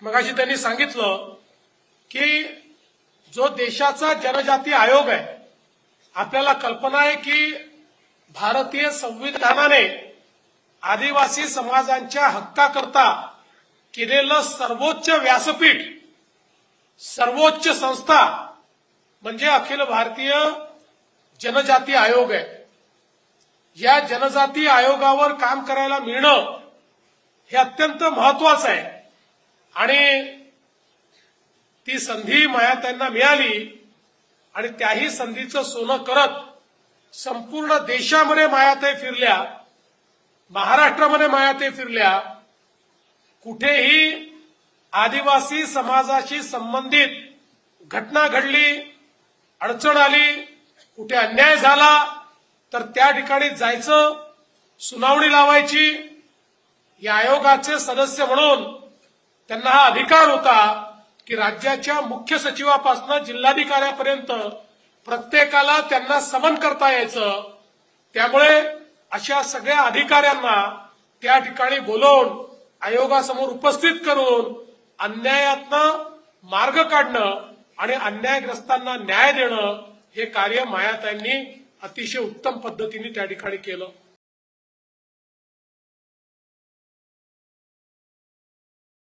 मगाशी त्यांनी सांगितलं की जो देशाचा जनजाती आयोग आहे, आपल्याला कल्पना आहे की भारतीय संविधानाने आदिवासी समाजांच्या हक्काकरता केलेलं सर्वोच्च व्यासपीठ, सर्वोच्च संस्था म्हणजे अखिल भारतीय जनजाती आयोग आहे। या जनजाती आयोगावर काम करायला मिळणं हे अत्यंत महत्वाचं आहे आणि ती संधी मायाताईंना मिळाली आणि त्याही संधीचं सोनं करत संपूर्ण देशामध्ये मायाताई फिरल्या, महाराष्ट्रामध्ये मायाताई फिरल्या। कुठेही आदिवासी समाजाशी संबंधित घटना घडली, अडचण आली, कुठे अन्याय झाला तर त्या ठिकाणी जायचं, सुनावणी लावायची। या आयोगाचे सदस्य म्हणून त्यांना हा अधिकार होता की राज्याच्या मुख्य सचिवापासून जिल्हाधिकाऱ्यापर्यंत प्रत्येकाला त्यांना समन करता यायचं। त्यामुळे अशा सगळ्या अधिकाऱ्यांना त्या ठिकाणी बोलवून आयोगासमोर उपस्थित करून अन्यायातनं मार्ग काढणं आणि अन्यायग्रस्तांना न्याय देणं हे कार्य मायाताईंनी अतिशय उत्तम पद्धतीने त्या ठिकाणी केलं।